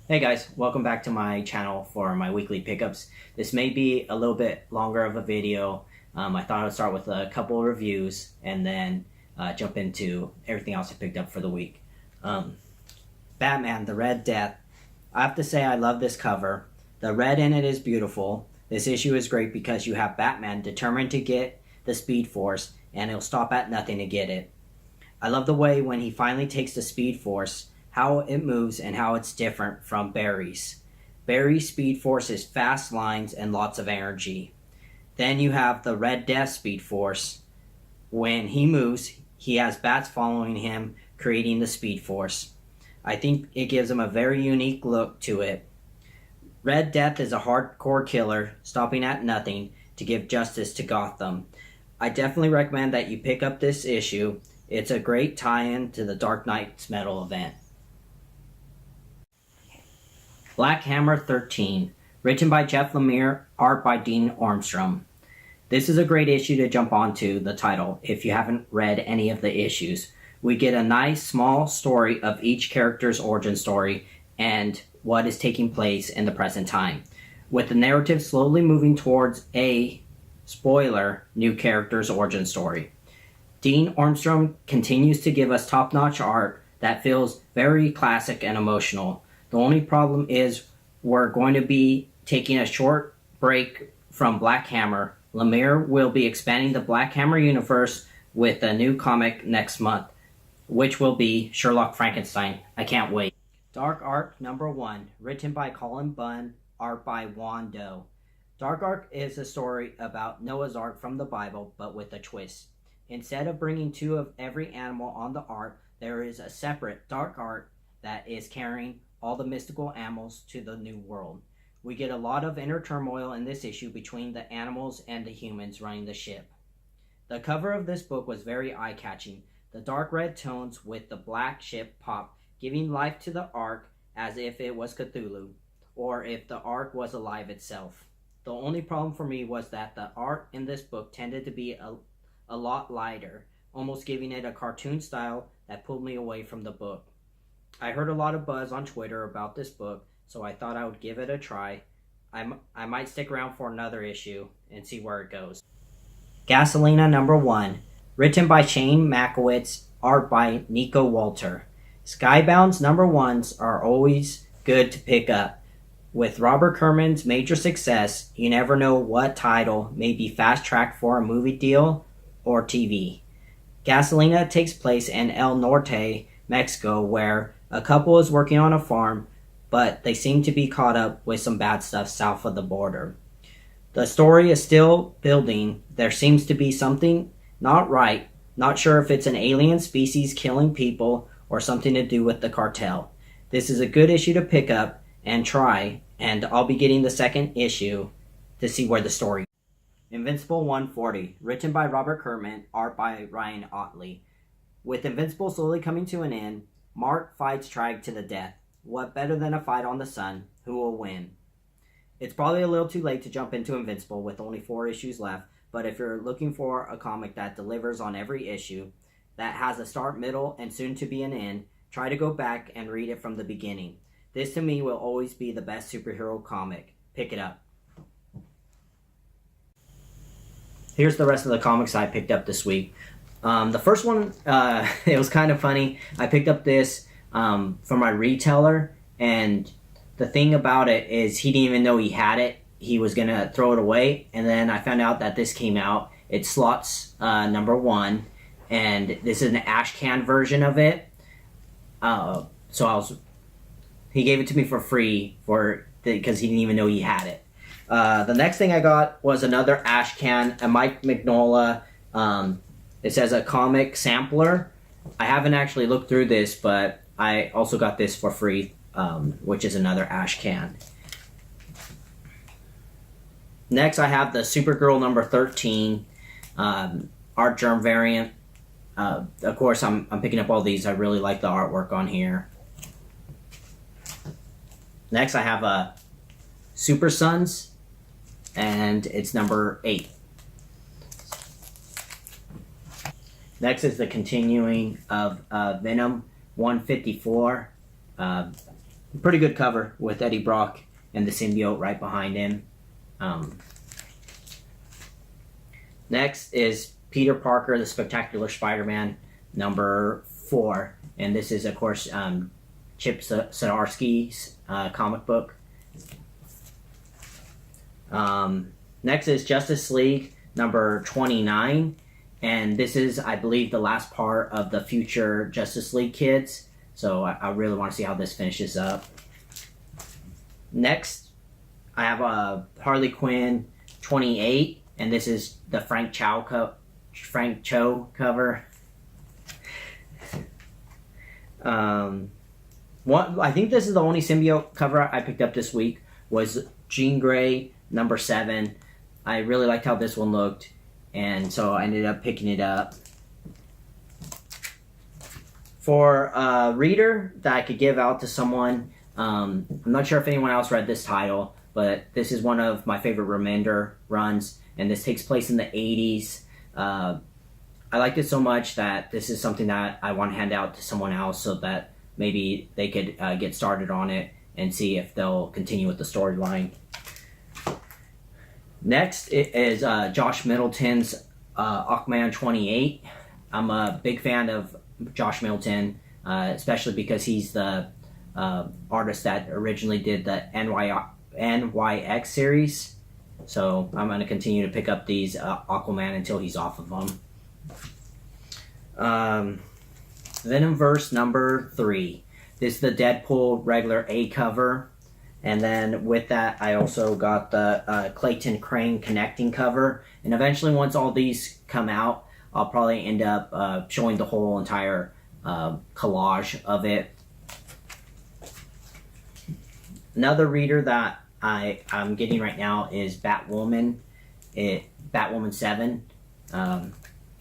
Hey guys, welcome back to my channel for my weekly pickups. This may be a little bit longer of a video. I thought I would start with a couple of reviews and then jump into everything else I picked up for the week. Batman, The Red Death. I have to say I love this cover. The red in it is beautiful. This issue is great because you have Batman determined to get the Speed Force and he'll stop at nothing to get it. I love the way when he finally takes the Speed Force, how it moves and how it's different from Barry's. Barry's Speed Force is fast lines and lots of energy. Then you have the Red Death Speed Force. When he moves, he has bats following him, creating the Speed Force. I think it gives him a very unique look to it. Red Death is a hardcore killer, stopping at nothing to give justice to Gotham. I definitely recommend that you pick up this issue. It's a great tie-in to the Dark Knight's Metal event. Black Hammer 13, written by Jeff Lemire, art by Dean Ormstrom. This is a great issue to jump onto the title if you haven't read any of the issues. We get a nice small story of each character's origin story and what is taking place in the present time, with the narrative slowly moving towards a, spoiler, new character's origin story. Dean Ormstrom continues to give us top-notch art that feels very classic and emotional. The only problem is we're going to be taking a short break from Black Hammer. Lemire will be expanding the Black Hammer universe with a new comic next month, which will be Sherlock Frankenstein. I can't wait. Dark Ark #1, written by Colin Bunn, art by Juan Doe. Dark Ark is a story about Noah's Ark from the Bible, but with a twist. Instead of bringing two of every animal on the ark, there is a separate Dark Ark that is carrying all the mystical animals to the new world. We get a lot of inner turmoil in this issue between the animals and the humans running the ship. The cover of this book was very eye-catching. The dark red tones with the black ship pop, giving life to the Ark as if it was Cthulhu, or if the Ark was alive itself. The only problem for me was that the art in this book tended to be a lot lighter, almost giving it a cartoon style that pulled me away from the book. I heard a lot of buzz on Twitter about this book, so I thought I would give it a try. I might stick around for another issue and see where it goes. Gasolina #1, written by Shane Makowitz, art by Nico Walter. Skybound's #1s are always good to pick up. With Robert Kerman's major success, you never know what title may be fast-tracked for a movie deal or TV. Gasolina takes place in El Norte, Mexico, where a couple is working on a farm, but they seem to be caught up with some bad stuff south of the border. The story is still building. There seems to be something not right. Not sure if it's an alien species killing people or something to do with the cartel. This is a good issue to pick up and try, and I'll be getting the second issue to see where the story goes. Invincible 140, written by Robert Kirkman, art by Ryan Ottley. With Invincible slowly coming to an end, Mark fights Trag to the death. What better than a fight on the sun? Who will win? It's probably a little too late to jump into Invincible with only 4 issues left, but if you're looking for a comic that delivers on every issue, that has a start, middle, and soon to be an end, try to go back and read it from the beginning. This to me will always be the best superhero comic. Pick it up. Here's the rest of the comics I picked up this week. The first one, it was kind of funny. I picked up this from my retailer, and the thing about it is he didn't even know he had it. He was going to throw it away, and then I found out that this came out. It's Slots #1, and this is an ash can version of it. He gave it to me for free because he didn't even know he had it. The next thing I got was another ash can, a Mike Mignola. It says a comic sampler. I haven't actually looked through this, but I also got this for free, which is another ash can. Next, I have the Supergirl #13 art germ variant. Of course, I'm picking up all these. I really like the artwork on here. Next, I have a Super Sons, and it's #8. Next is the continuing of Venom 154. pretty good cover with Eddie Brock and the symbiote right behind him. Next is Peter Parker, the Spectacular Spider-Man, number 4. And this is, of course, Chip Zdarsky's comic book. Next is Justice League, number 29. And this is, I believe, the last part of the future Justice League kids. So I really want to see how this finishes up. Next, I have Harley Quinn 28. And this is the Frank Cho cover. I think this is the only symbiote cover I picked up this week, was Jean Grey number 7. I really liked how this one looked, and so I ended up picking it up. For a reader that I could give out to someone, I'm not sure if anyone else read this title, but this is one of my favorite Remender runs, and this takes place in the 80s. I liked it so much that this is something that I want to hand out to someone else so that maybe they could get started on it and see if they'll continue with the storyline. Next is Josh Middleton's Aquaman 28. I'm a big fan of Josh Middleton, especially because he's the artist that originally did the NYX series. So I'm going to continue to pick up these Aquaman until he's off of them. Venomverse number 3. This is the Deadpool regular A cover. And then with that, I also got the Clayton Crane connecting cover. And eventually, once all these come out, I'll probably end up showing the whole entire collage of it. Another reader that I'm getting right now is Batwoman. Batwoman 7.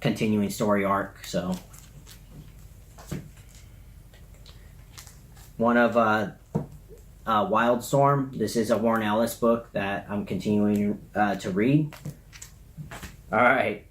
Continuing story arc. So one of Wildstorm. This is a Warren Ellis book that I'm continuing to read. All right.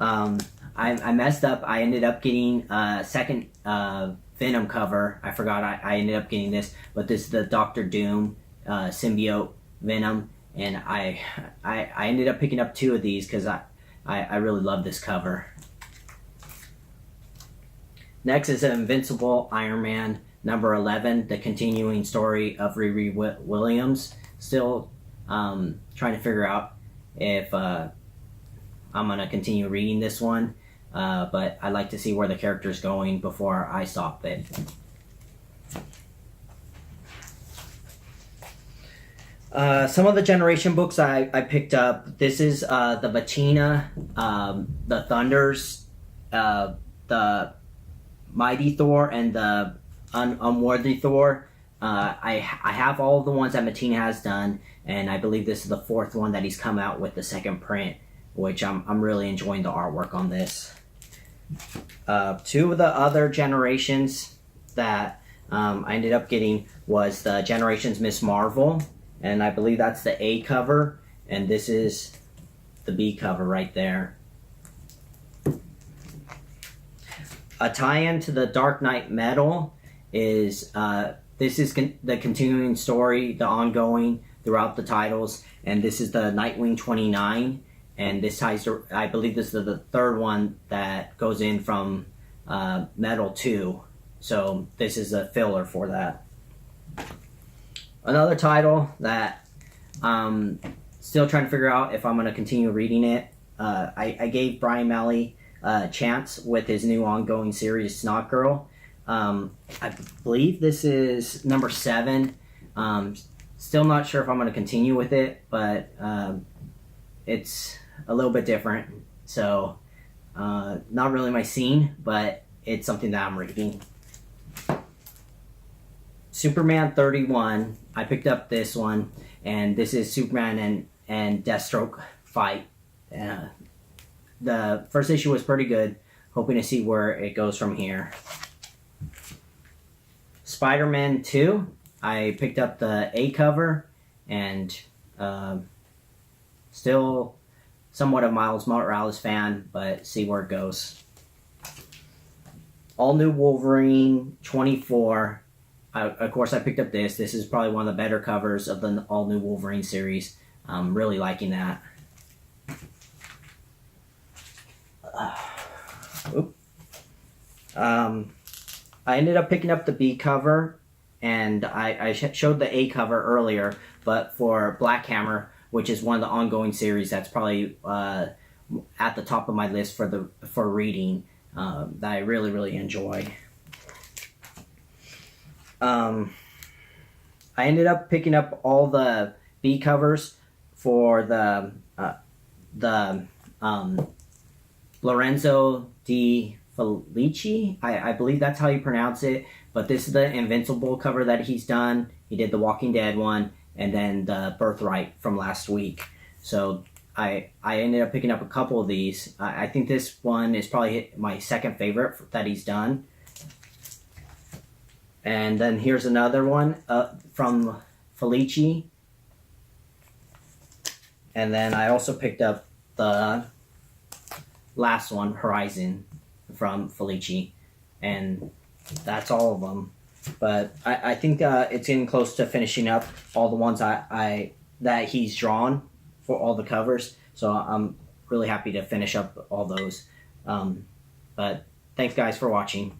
I messed up. I ended up getting a second Venom cover. I forgot I ended up getting this, but this is the Doctor Doom symbiote Venom, and I ended up picking up 2 of these because I really love this cover. Next is Invincible Iron Man number 11, the continuing story of Riri Williams. Still trying to figure out if I'm going to continue reading this one, but I like to see where the character's going before I stop it. Some of the Generation books I picked up. This is the Bettina, the Thunders, the Mighty Thor, and the Unworthy Thor. I have all of the ones that Bettina has done, and I believe this is the 4th one that he's come out with the second print, which I'm really enjoying the artwork on this. 2 of the other Generations that I ended up getting was the Generations Miss Marvel, and I believe that's the A cover, and this is the B cover right there. A tie-in to the Dark Knight Metal is this is the continuing story, the ongoing throughout the titles, and this is the Nightwing 29, and this ties to, I believe this is the 3rd one that goes in from Metal 2, so this is a filler for that. Another title that I'm still trying to figure out if I'm going to continue reading it. I gave Brian Malley a chance with his new ongoing series, Snot Girl. I believe this is number 7. Still not sure if I'm going to continue with it, but it's a little bit different. So not really my scene, but it's something that I'm reading. Superman 31. I picked up this one, and this is Superman and Deathstroke fight. The first issue was pretty good. Hoping to see where it goes from here. Spider-Man 2. I picked up the A cover, and still somewhat a Miles Morales fan, but see where it goes. All New Wolverine 24. of course, I picked up this. This is probably one of the better covers of the all new Wolverine series. I'm really liking that. I ended up picking up the B cover, and I showed the A cover earlier, but for Black Hammer, which is one of the ongoing series, that's probably at the top of my list for reading, that I really enjoy. I ended up picking up all the B covers for the Lorenzo Di Felici. I believe that's how you pronounce it. But this is the Invincible cover that he's done. He did the Walking Dead one, and then the Birthright from last week. So I ended up picking up a couple of these. I think this one is probably my second favorite that he's done. And then here's another one from Felici. And then I also picked up the last one, Horizon, from Felici. And that's all of them. But I think it's getting close to finishing up all the ones that he's drawn for all the covers. So I'm really happy to finish up all those. But thanks, guys, for watching.